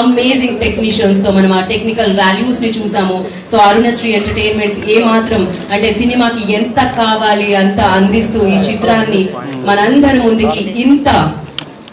Amazing technicians తో మనం ఆ టెక్నికల్ వాల్యూస్ ని చూసాము. సో అరుణశ్రీ ఎంటర్టైన్మెంట్స్ ఏ మాత్రం అంటే సినిమాకి ఎంత కావాలి అంత అందిస్తూ ఈ చిత్రాన్ని మనందరి ముందుకి ఇంత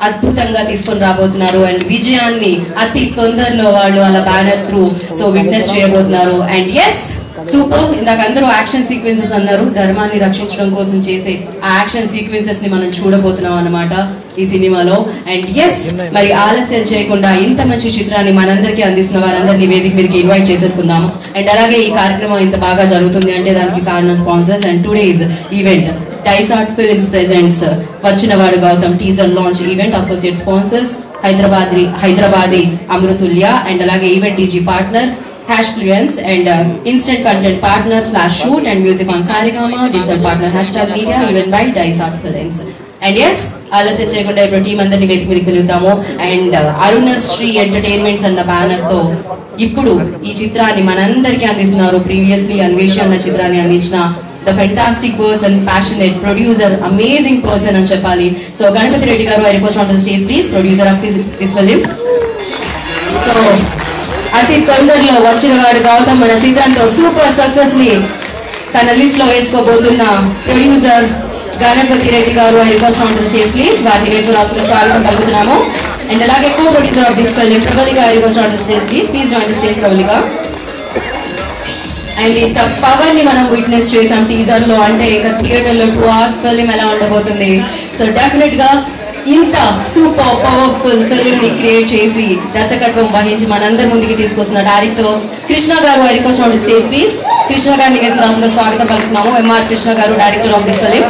అద్భుతంగా తీసుకొని రాబోతున్నారు. అండ్ విజయాన్ని అతి తొందరలో వాళ్ళు అలా బ్యానర్ త్రూ సో విట్నెస్ చేయబోతున్నారు. And yes super. ఇందాక అందరూ యాక్షన్ సీక్వెన్సెస్ అన్నారు. ధర్మాన్ని రక్షించడం కోసం చేసే ఆ యాక్షన్ సీక్వెన్సెస్ ని మనం చూడబోతున్నాం అన్నమాట ఈ సినిమాలో. అండ్ ఎస్ మరి ఆలస్యం చేయకుండా ఇంత మంచి చిత్రాన్ని మనందరికీ అందిస్తున్న వారందరినీ వేదిక మీదకి ఇన్వైట్ చేసేసుకుందాము. అండ్ అలాగే ఈ కార్యక్రమం ఇంత బాగా జరుగుతుంది అంటే దానికి కారణం స్పాన్సర్స్. అండ్ టుడేస్ ఈవెంట్ డైసార్ట్ ఫిల్మ్స్ ప్రెజెంట్స్ వచ్చినవాడు Gautam teaser launch event associate sponsors Hyderabadi Amrutulya. And అలాగే ఈవెంట్ డీజీ partner Hashfluence and instant content partner Flash Shoot and music on Saregama, digital partner #media, even by Dysart Films. And yes, ఆలస్యం చేయకుండా ఇప్పుడు team అందరినీ వేదిక మీదకి పిలుద్దాము. And Arunasri entertainments అన్న banner తో ఇప్పుడు ఈ చిత్రాన్ని మనందరికీ అందిస్తున్నారు. ప్రీవియస్లీ అన్వేషి అన్న చిత్రాన్ని అందించిన the fantastic person, passionate producer, amazing person అని చెప్పాలి. సో గణపతి రెడ్డి గారు I request on the stage please, producer of this film. So అతి తొందరలో వచ్చిన వాడు గౌతమ్ మన చిత్రంతో సూపర్ సక్సెస్ ని తన లిస్ట్ లో వేసుకోబోతున్న ప్రొడ్యూసర్ గణపతి రెడ్డి గారు I request on to the stage please. వారిని వేసుకుని స్వాగతం పలుకుతున్నాము. అండ్ అలాగే co producer of this film Prabalika I request on to the stage please. Please join the stage Prabalika. And ఇంత పవర్ ని మనం విట్నెస్ చేసాం టీజర్ లో. అంటే ఇక థియేటర్ లో 2 hours ఫిల్మ్ ఎలా ఉండబోతుంది. సో డెఫినెట్ గా ఇంత సూపర్ పవర్ఫుల్ ఫిల్మ్ ని క్రియేట్ చేసి దర్శకత్వం వహించి మనందరి ముందుకి తీసుకొస్తున్న డైరెక్టర్ కృష్ణ గారు I request on to stage please. Krishna గారిని వేదికగా స్వాగతం పలుకుతున్నాము. ఎంఆర్ కృష్ణ గారు director of this film.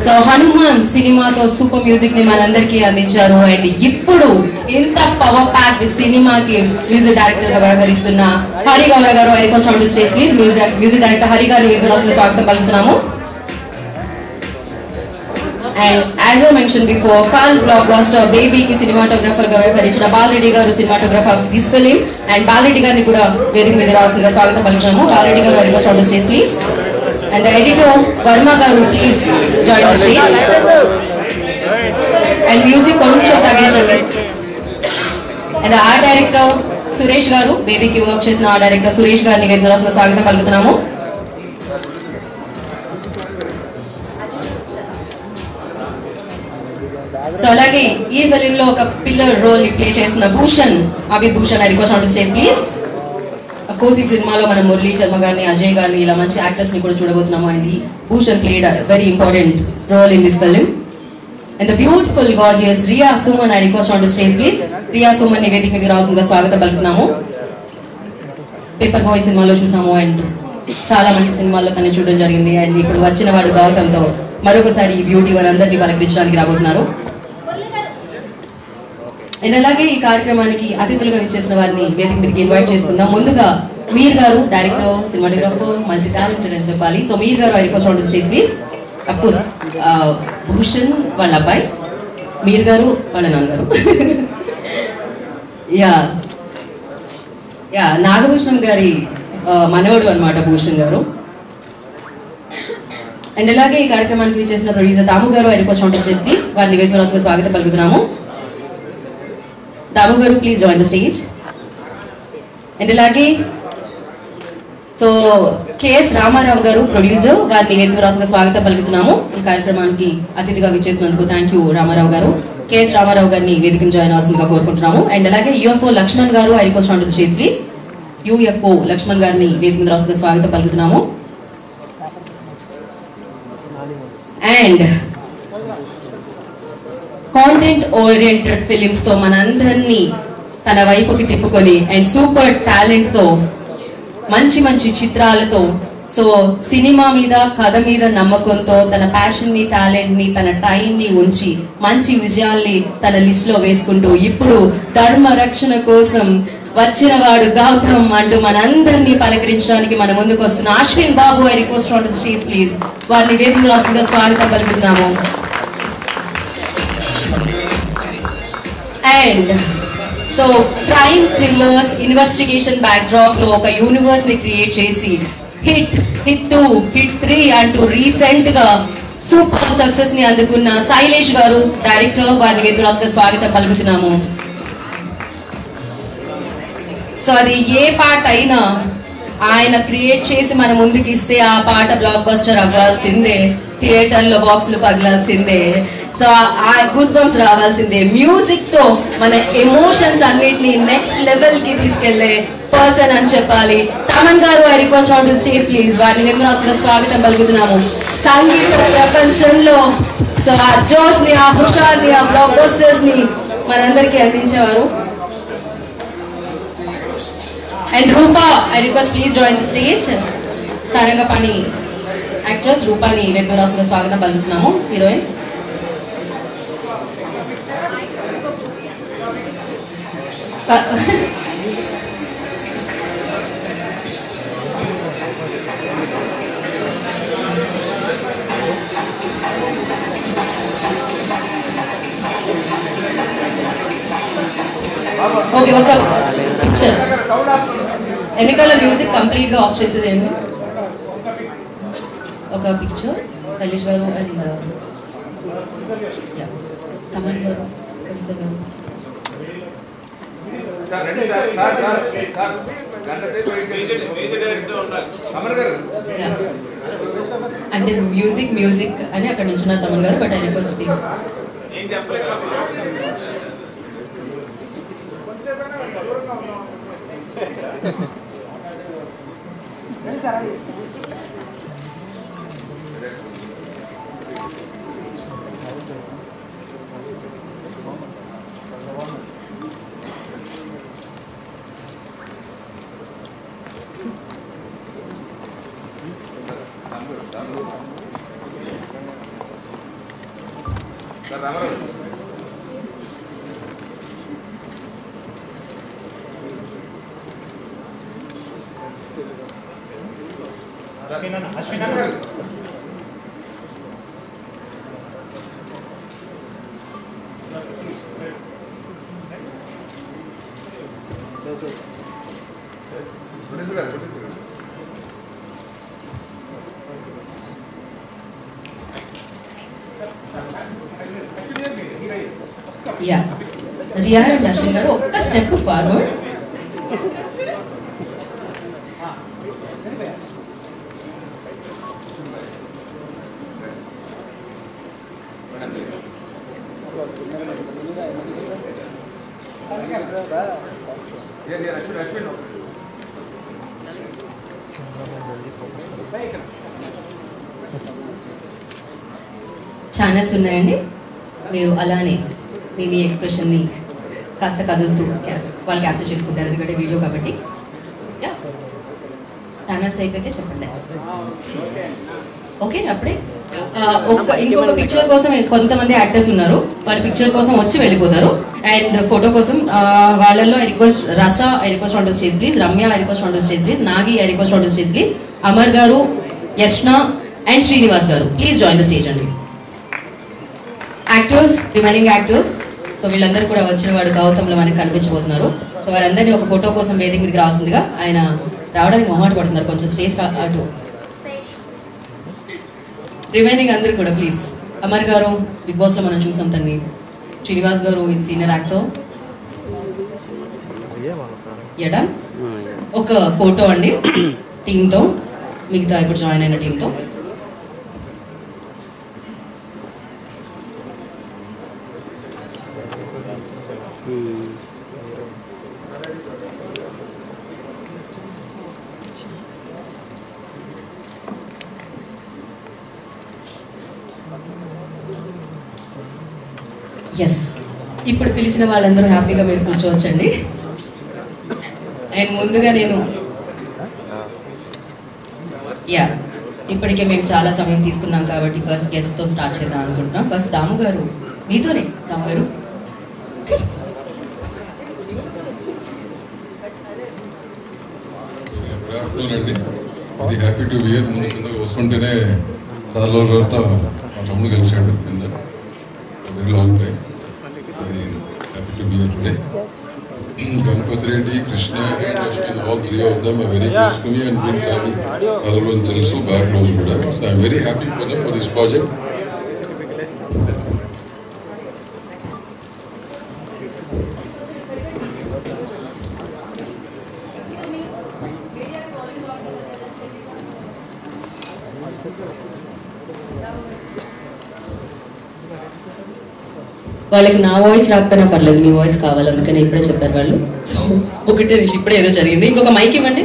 So Hanuman సినిమాతో సూపర్ మ్యూజిక్ ని మనందరికీ అందించారు. అండ్ ఇప్పుడు ఇంత పవర్ ప్యాక్ సినిమాకి మ్యూజిక్ డైరెక్టర్ గా వ్యవహరిస్తున్న హరి గౌరవ్ గారు I request on to stage please. Music director Hari గారిని వేదికగా స్వాగతం పలుకుతున్నాము. And as I mention before, cult blockbuster బేబీకి సినిమాటోగ్రాఫర్ గా వ్యవహరించిన బాలరెడ్డి గారు cinematographer of this film. And Bala Reddy గారిని కూడా వేదిక మీద రావాల్సిందిగా స్వాగతం పలుకుతున్నాము. బాలరెడ్డి గారు I request on to stage please. And the editor Verma garu please join the stage. And music koncham taginchandi. And the art director Suresh garu, baby ki work chesina art director Suresh garni vednarasanga swagatam palikutunnamu. So అలాగే ఈ film లో ఒక pillar role play చేసిన Bhushan Abhibhushan I request on to stage please. Of course, ఈ సినిమాలో మనం మురళీ శర్మ గారిని, అజయ్ గారిని ఇలా మంచి యాక్టర్స్ ని కూడా చూడబోతున్నాము. అండ్ ఈ Bhushan played very important role in this film. And the beautiful gorgeous Riya Suman I request on to stage please. Riya Suman ని వేదిక మీద రావాల్సిందిగా స్వాగతం పలుకుతున్నాము. పేపర్ బాయ్ సినిమాలో చూసాము అండ్ చాలా మంచి సినిమాల్లో తను చూడడం జరిగింది. అండ్ ఇప్పుడు వచ్చిన వాడు గౌతమ్తో మరొకసారి ఈ బ్యూటీ వారందరినీ పలకరించడానికి రాబోతున్నారు. అండ్ అలాగే ఈ కార్యక్రమానికి అతిథులుగా విచ్చేసిన వారిని వేదిక మీదకి ఇన్వైట్ చేసుకుందాం. ముందుగా మీర్ గారు డైరెక్టర్, సినిమాటోగ్రాఫర్, మల్టీ టాలెంటెడ్ అని చెప్పాలి. సో మీర్ గారు I request on to stage please. Of course Bhushan వాళ్ళ అబ్బాయి, మీర్ గారు వాళ్ళ నాన్నగారు. యా నాగభూషణం గారి మనవడు అనమాట భూషణ్ గారు. అండ్ అలాగే ఈ కార్యక్రమానికి విచ్చేసిన ప్రొడ్యూసర్ దాము గారు I request on to stage please. వారిని వేదిక మీద స్వాగతం పలుకుతున్నాము. దాము గారు please join the stage. And అలాగే సో కెఎస్ రామారావు గారు ప్రొడ్యూసర్, వారిని వేదిక రాసుగా స్వాగతం పలుకుతున్నాము. ఈ కార్యక్రమానికి అతిథిగా విచ్చేసినందుకు థ్యాంక్ యూ రామారావు గారు. కెఎస్ రామారావు గారిని వేదికను జాయిన్ అవ్వాల్సిందిగా కోరుకుంటున్నాము. అండ్ అలాగే యుఎఫ్ఓ లక్ష్మణ్ గారు I request on to the stage please. UFO Lakshman గారిని వేదిక రాసుగా స్వాగతం పలుకుతున్నాము. అండ్ కాంటెంట్ ఓరియంటెడ్ ఫిలిమ్స్ తో మనందరినీ తన వైపుకి తిప్పుకొని అండ్ సూపర్ టాలెంట్ తో మంచి మంచి చిత్రాలతో సో సినిమా మీద, కథ మీద నమ్మకంతో తన ప్యాషన్ ని, టాలెంట్ ని, తన టైం ని ఉంచి మంచి విజయాల్ని తన లిస్ట్ లో వేసుకుంటూ ఇప్పుడు ధర్మ రక్షణ కోసం వచ్చిన వాడు గౌతమ్ అంటూ మనందరినీ పలకరించడానికి మన ముందుకు వస్తున్న Ashwin Babu I request on to stage please. వారిని వేదిక రాసుగా స్వాగతం పలుకుతున్నాము. And so crime thrillers investigation backdrop లో ఒక యూనివర్స్ ని క్రియేట్ చేసి హిట్ 2 హిట్ 3 అంటూ రీసెంట్ గా సూపర్ సక్సెస్ ని అందుకున్న శైలేష్ గారు డైరెక్టర్, వారిని వేదరాజుగా స్వాగతం పలుకుతున్నాము. సో అది ఏ పాట అయినా ఆయన క్రియేట్ చేసి మన ముందుకు ఇస్తే ఆ పాట బ్లాక్ బస్టర్ అవ్వాల్సిందే, థియేటర్లో బాక్సులు పగలాల్సిందే, సో ఆ గూస్ బంప్స్ రావాల్సిందే. మ్యూజిక్ తో మన ఎమోషన్స్ అన్నిటిని నెక్స్ట్ లెవెల్ కి తీసుకెళ్లే పర్సన్ అని చెప్పాలి. తమన్ గారు, I request on to stage please. వారిని వేదరాజుగా స్వాగతం పలుకుతున్నాము. సంగీత ప్రపంచంలో సో ఆ జోష్ ని, ఆ హుషార్ ని, ఆ బ్లాక్ బస్టర్స్ ని మనందరికీ అందించేవారు. And Rupa, I request please join the stage. Sarangapani actress Rupani Vedmarasga swagatam paluktunnamo. Heroine okay, oka picture ఎన్నికల మ్యూజిక్ కంప్లీట్ గా ఆఫ్ చేసేదేంటి. ఒక పిక్చర్ శైలేష్ గారు అండ్ తమన్ గారు, ప్రొడ్యూసర్ గారు. అంటే మ్యూజిక్ అని అక్కడ నుంచున్నారు తమన్ గారు. But I request please. Yeah, Riya and Ashwin garu okka step forward. Channels ఉన్నాయండి, మీరు అలానే మీ ఎక్స్ప్రెషన్ని కాస్త కదులుతూ వాళ్ళు క్యాప్చర్ చేసుకుంటారు, ఎందుకంటే వీడియో కాబట్టి. ఛానల్స్ అయిపోతే చెప్పండి. ఓకే, అప్పుడే ఇంకొక పిక్చర్ కోసం కొంతమంది యాక్టర్స్ ఉన్నారు, వాళ్ళ పిక్చర్ కోసం వచ్చి వెళ్ళిపోతారు. అండ్ ఫోటో కోసం వాళ్ళల్లో ఐ రిక్వెస్ట్ రస, I request on to stage please. Ramya, I request on to stage please. Nagi, I request on to stage please. Amar గారు, యష్ణ అండ్ శ్రీనివాస్ గారు, ప్లీజ్ జాయిన్ ద స్టేజ్ అండి. యాక్టర్స్, రిమైనింగ్ యాక్టర్స్, సో వీళ్ళందరూ కూడా వచ్చిన వాడు గౌతంలో మనకి కనిపించబోతున్నారు. సో వారందరినీ ఒక ఫోటో కోసం వేదిక మీదకి రావాల్సిందిగా. ఆయన రావడానికి మొహాట పడుతున్నారు, కొంచెం స్టేజ్ అటు. రిమైనింగ్ అందరూ కూడా ప్లీజ్. అమర్ గారు బిగ్ బాస్ లో మనం చూసాం తన్ని. శ్రీనివాస్ గారు ఈ సీనియర్ యాక్టర్. ఎడా ఒక ఫోటో అండి టీంతో, మిగతా ఇప్పుడు జాయిన్ అయిన టీంతో. ఎస్, ఇప్పుడు పిలిచిన వాళ్ళందరూ హ్యాపీగా మీరు కూర్చోవచ్చండి. అండ్ ముందుగా నేను ఇప్పటికే మేము చాలా సమయం తీసుకున్నాం కాబట్టి ఫస్ట్ గెస్ట్తో స్టార్ట్ చేద్దాం అనుకుంటున్నాం. ఫస్ట్ దాము గారు, మీతోనే. దాము గారు, అండి, very happy to be here. ముందు కింద వస్తుంటేనే చాలా రోజులతో మా తమ్ముడు కలిసాడు కింద. Very long time. Very happy to be here today. Ganpati Reddy, Krishna, and Ashwin, all three of them are very close to me and been traveling alone also back close to them. So I'm very happy for them for this project. వాళ్ళకి నా voice రాకపోయినా పర్లేదు, మీ voice కావాలి, అందుకని ఇప్పుడే చెప్పారు వాళ్ళు. So ఒకటే విషయం, ఇప్పుడే ఏదో జరిగింది. ఇంకొక మైక్ ఇవ్వండి.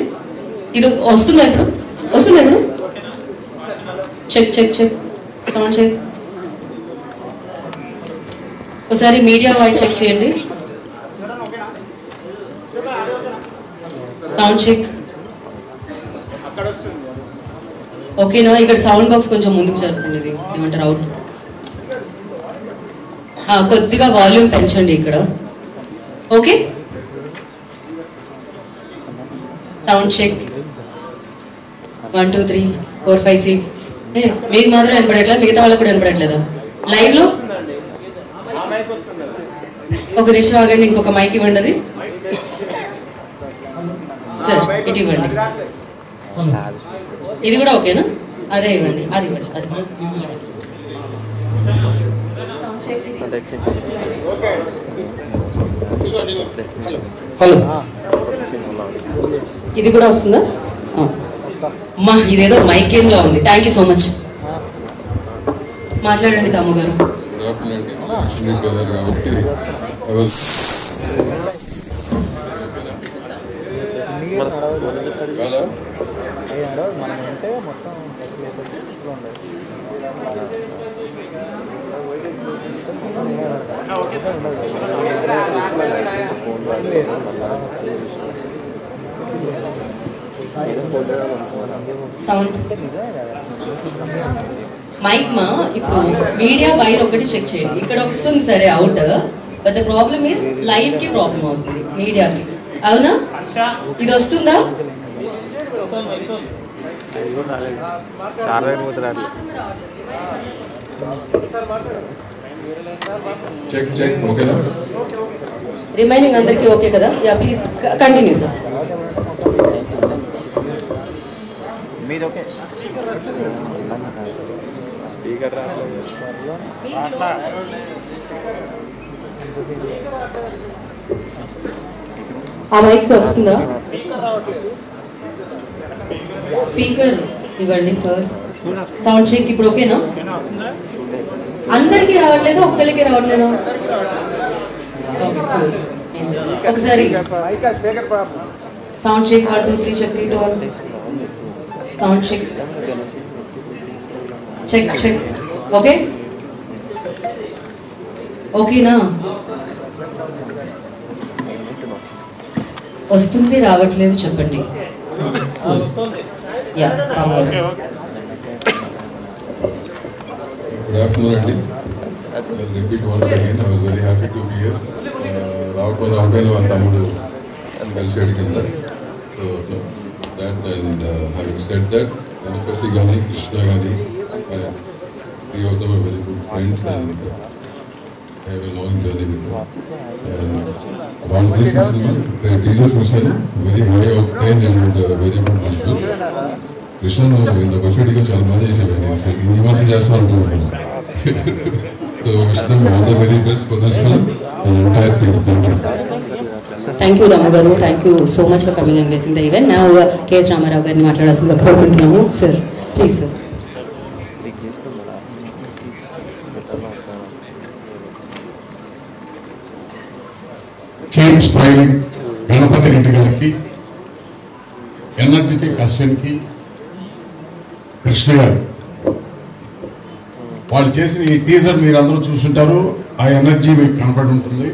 ఇది వస్తుందా ఇప్పుడు? వస్తుందా ఇప్పుడు? Check check check sound check. ఒకసారి మీడియా వాయిస్ చెక్ చేయండి. సౌండ్ చెక్ ఓకేనా? ఇక్కడ సౌండ్ బాక్స్ కొంచెం ముందుకు జరుగుతుంది, ఏమంటారు అవుట్. కొద్దిగా వాల్యూమ్ పెంచండి ఇక్కడ. Okay, sound check 1 2 3 4 5 6. మీకు మాత్రం వినపడట్లేదు, మిగతా వాళ్ళకి కూడా వినపడట్లేదా లైవ్ లో? ఒక నిమిషం ఆగండి, ఇంకొక మైక్ ఇవ్వండి. అది సార్ ఇటు ఇవ్వండి. ఇది కూడా ఓకేనా? అదే ఇవ్వండి, అది ఇవ్వండి. అది హలో, ఇది కూడా వస్తుందా? మా ఇదేదో మైక్ గేమ్ లా ఉంది. Thank you so much. మాట్లాడండి తమ్ము గారు. సౌండ్ మైక్ మా ఇప్పుడు మీడియా వైర్ ఒకటి చెక్ చేయండి. ఇక్కడ వస్తుంది సరే out, but the problem is live కి ప్రాబ్లం అవుతుంది మీడియాకి. అవునా? ఇది వస్తుందా? చెక్ చెక్ ఓకేనా? రిమైనింగ్ అందరికీ ఓకే కదా? Yeah please continue sir. మీది ఓకే? స్పీకర్ ఆ మైక్ వస్తుందా? స్పీకర్ ఇవ్వండి ఫస్ట్. సౌండ్ చెక్ ఇప్పుడు ఓకేనా? అందరికీ రావట్లేదు, ఒక్కరికి రావట్లేదా? Okay cool. ఒకసారి sound check 1 2 3 check 3 2 1. Sound check check check okay ఓకేనా? వస్తుంది రావట్లేదు చెప్పండి. Yeah Good afternoon, Andy. I'll repeat once again. I was very happy to be here. రావటం తమ్ముడు కలిసాడు కింద. So that and having said that, Ganpati Gani, Krishna Gani, three of them are very good friends and I have a long journey with them. About this cinema, the teaser చూసాను, very high octane and very good visuals. Krishna ఇంత బఫెట్గా చాలా బాగా చేసావు, ఈ మాసం చేస్తాను అనుకుంటున్నాను. So wish you all the very best for this film and entire team. Thank you Dammu గారు. Thank you so much for coming and blessing the event. నా కేఎస్ రామారావు గారిని మాట్లాడాల్సిందిగా కోరుకుంటున్నాము. Sir please sir. Keep smiling Ganapathi Reddy గారికి, ఎనర్జెటిక్ అశ్విన్కి, కృష్ణ గారు వాళ్ళు చేసిన ఈ టీజర్ మీరు అందరూ చూసుంటారు. ఆ ఎనర్జీ మీకు కనపడి ఉంటుంది.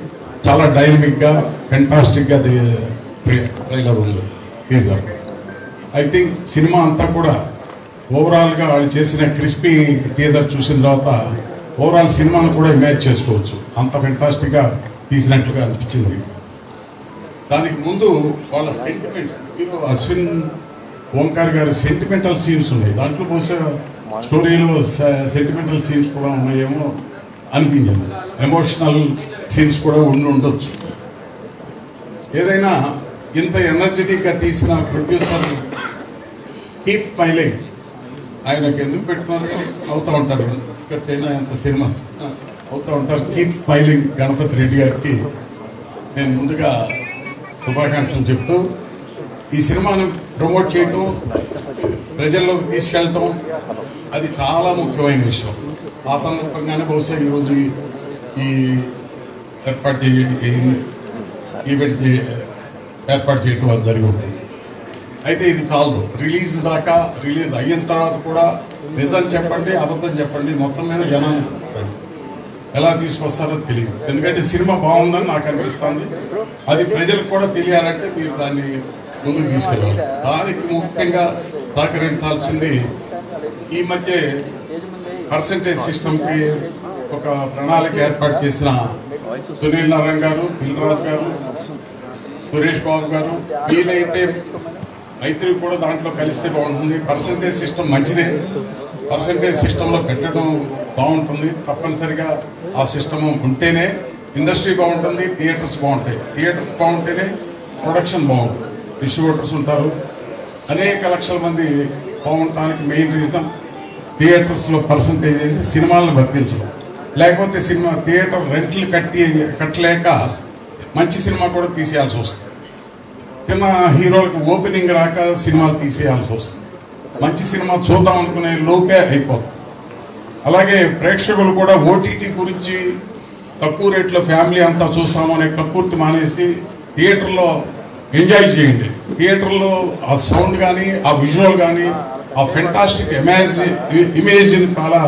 చాలా డైనమిక్గా ఫెంటాస్టిక్గా ట్రైలర్ ఉంది టీజర్. ఐ థింక్ సినిమా అంతా కూడా ఓవరాల్గా వాళ్ళు చేసిన క్రిస్పీ టీజర్ చూసిన తర్వాత ఓవరాల్ సినిమాను కూడా ఇమేజ్ చేసుకోవచ్చు. అంత ఫెంటాస్టిక్గా తీసినట్లుగా అనిపించింది. దానికి ముందు వాళ్ళ సెంటిమెంట్స్, అశ్విన్ ఓంకార్ గారి సెంటిమెంటల్ సీన్స్ ఉన్నాయి. దాంట్లో బహుశా స్టోరీలో సెంటిమెంటల్ సీన్స్ కూడా ఉన్నాయేమో అనిపించింది. ఎమోషనల్ సీన్స్ కూడా ఉండొచ్చు. ఏదైనా ఇంత ఎనర్జెటిక్గా తీసిన ప్రొడ్యూసర్ కీప్ స్మైలింగ్. ఆయనకు ఎందుకు పెట్టుకున్నారు కానీ అవుతూ ఉంటారు, ఇక్కడ చైనా ఎంత సినిమా అవుతూ ఉంటారు. కీప్ స్మైలింగ్ గణపతి రెడ్డి గారికి నేను ముందుగా శుభాకాంక్షలు చెప్తూ, ఈ సినిమాను ప్రమోట్ చేయటం, ప్రజల్లోకి తీసుకెళ్ళటం అది చాలా ముఖ్యమైన విషయం. ఆ సందర్భంగానే బహుశా ఈరోజు ఈ ఈవెంట్ ఏర్పాటు చేయటం అది జరిగి ఉంటుంది. అయితే ఇది చాలదు, రిలీజ్ దాకా, రిలీజ్ అయిన తర్వాత కూడా నిజం చెప్పండి, అబద్ధం చెప్పండి, మొత్తం మీద జనాన్ని ఎలా తీసుకొస్తారో తెలియదు. ఎందుకంటే సినిమా బాగుందని నాకు అనిపిస్తుంది. అది ప్రజలకు కూడా తెలియాలంటే మీరు దాన్ని ముందుకు తీసుకెళ్ళాలి. దానికి ముఖ్యంగా సహకరించాల్సింది ఈ మధ్య పర్సంటేజ్ సిస్టమ్కి ఒక ప్రణాళిక ఏర్పాటు చేసిన సునీల్ నారాయణ గారు, దిల్ రాజు గారు, సురేష్ బాబు గారు, వీలైతే మైత్రి కూడా దాంట్లో కలిస్తే బాగుంటుంది. పర్సంటేజ్ సిస్టమ్ మంచిదే, పర్సంటేజ్ సిస్టంలో పెట్టడం బాగుంటుంది. తప్పనిసరిగా ఆ సిస్టమ్ ఉంటేనే ఇండస్ట్రీ బాగుంటుంది, థియేటర్స్ బాగుంటాయి. థియేటర్స్ బాగుంటేనే ప్రొడక్షన్ బాగుంటుంది, డిస్ట్రిబ్యూటర్స్ ఉంటారు. అనేక లక్షల మంది బాగుండటానికి మెయిన్ రీజన్ థియేటర్స్లో పర్సంటేజ్ చేసి సినిమాలను బతికించడం. లేకపోతే సినిమా థియేటర్ రెంట్లు కట్టలేక మంచి సినిమా కూడా తీసేయాల్సి వస్తుంది. చిన్న హీరోలకు ఓపెనింగ్ రాక సినిమాలు తీసేయాల్సి వస్తుంది. మంచి సినిమా చూద్దాం అనుకునే లోపే అయిపోతుంది. అలాగే ప్రేక్షకులు కూడా ఓటీటీ గురించి తక్కువ రేట్లో ఫ్యామిలీ అంతా చూస్తామనే కక్కుర్తి మానేసి థియేటర్లో ఎంజాయ్ చేయండి. థియేటర్లో ఆ సౌండ్ కానీ, ఆ విజువల్ కానీ, ఆ ఫెంటాస్టిక్ ఇమేజ్ని చాలా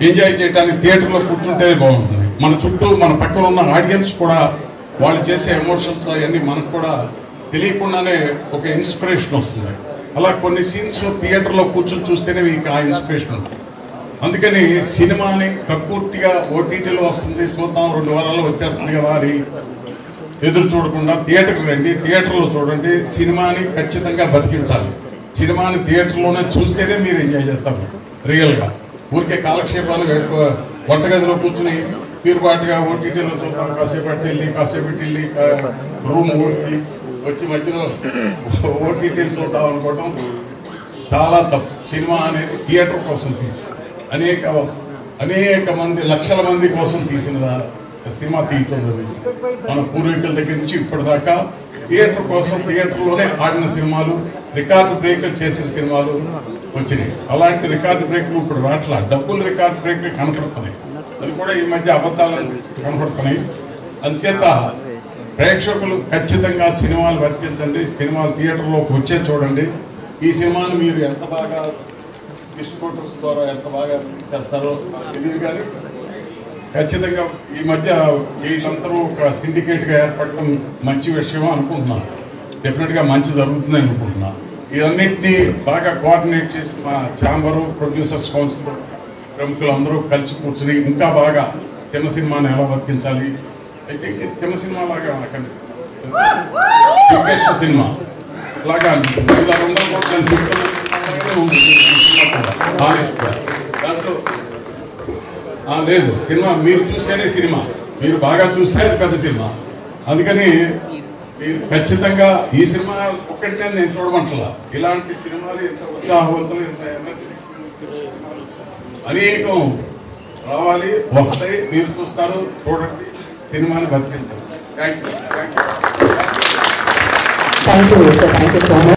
ఎంజాయ్ చేయడానికి థియేటర్లో కూర్చుంటేనే బాగుంటుంది. మన చుట్టూ మన పక్కన ఉన్న ఆడియన్స్ కూడా వాళ్ళు చేసే ఎమోషన్స్ అవన్నీ మనకు కూడా తెలియకుండానే ఒక ఇన్స్పిరేషన్ వస్తుంది. అలా కొన్ని సీన్స్లో థియేటర్లో కూర్చొని చూస్తేనే మీకు ఆ ఇన్స్పిరేషన్ ఉంటుంది. అందుకని సినిమాని ప్రకృతిగా ఓటీటీలో వస్తుంది, చూద్దాం 2 వారాల్లో వచ్చేస్తుంది కదా అని ఎదురు చూడకుండా థియేటర్కి రండి, థియేటర్లో చూడండి. సినిమాని ఖచ్చితంగా బతికించాలి. సినిమాని థియేటర్లోనే చూస్తేనే మీరు ఎంజాయ్ చేస్తారు రియల్గా. ఊరికే కాలక్షేపాలు వంటగదిలో కూర్చుని పీరుబాటుగా ఓటీటీలో చూద్దాం, కాసేపు వెళ్ళి రూమ్ ఊరికి వచ్చి మధ్యలో ఓటీటీలు చూద్దాం అనుకోవటం చాలా తప్పు. సినిమా అనేది థియేటర్ కోసం తీసి అనేక మంది, లక్షల మంది కోసం తీసిన సినిమా తీయటం. మన పూర్వీకుల దగ్గర నుంచి ఇప్పటిదాకా థియేటర్ కోసం, థియేటర్లోనే ఆడిన సినిమాలు, రికార్డు బ్రేకులు చేసిన సినిమాలు వచ్చినాయి. అలాంటి రికార్డు బ్రేకులు ఇప్పుడు రాట్లా, డబ్బులు రికార్డు బ్రేకులు కనపడుతున్నాయి. అది కూడా ఈ మధ్య అబద్ధాలు కనపడుతున్నాయి. అందుచేత ప్రేక్షకులు ఖచ్చితంగా సినిమాలు బతికించండి, సినిమాలు థియేటర్లోకి వచ్చే చూడండి. ఈ సినిమాను మీరు ఎంత బాగా డిస్ట్రిబ్యూటర్స్ ద్వారా ఎంత బాగా చేస్తారో తెలియదు, కానీ ఖచ్చితంగా ఈ మధ్య వీళ్ళందరూ ఒక సిండికేట్గా ఏర్పడటం మంచి విషయం అనుకుంటున్నాను. డెఫినెట్గా మంచి జరుగుతుంది అనుకుంటున్నాను. ఇవన్నింటినీ బాగా కోఆర్డినేట్ చేసి మా ఛాంబరు, ప్రొడ్యూసర్స్ కౌన్సిల్ ప్రముఖులందరూ కలిసి కూర్చుని ఇంకా బాగా చిన్న సినిమాని ఎలా బతికించాలి. అయితే చిన్న సినిమా లాగా బిగ్గెస్ట్ సినిమా లాగా దాంట్లో లేదు, సినిమా మీరు చూస్తేనే సినిమా, మీరు బాగా చూస్తేనే పెద్ద సినిమా. అందుకని మీరు ఖచ్చితంగా ఈ సినిమా ఒక్కటే నేను చూడమంటలా, ఇలాంటి సినిమాలు ఎంత ఉత్సాహవంతులు, ఎంత అనేకం రావాలి, వస్తాయి, మీరు చూస్తారు, చూడండి, సినిమాని బతికించారు. Thank you so much.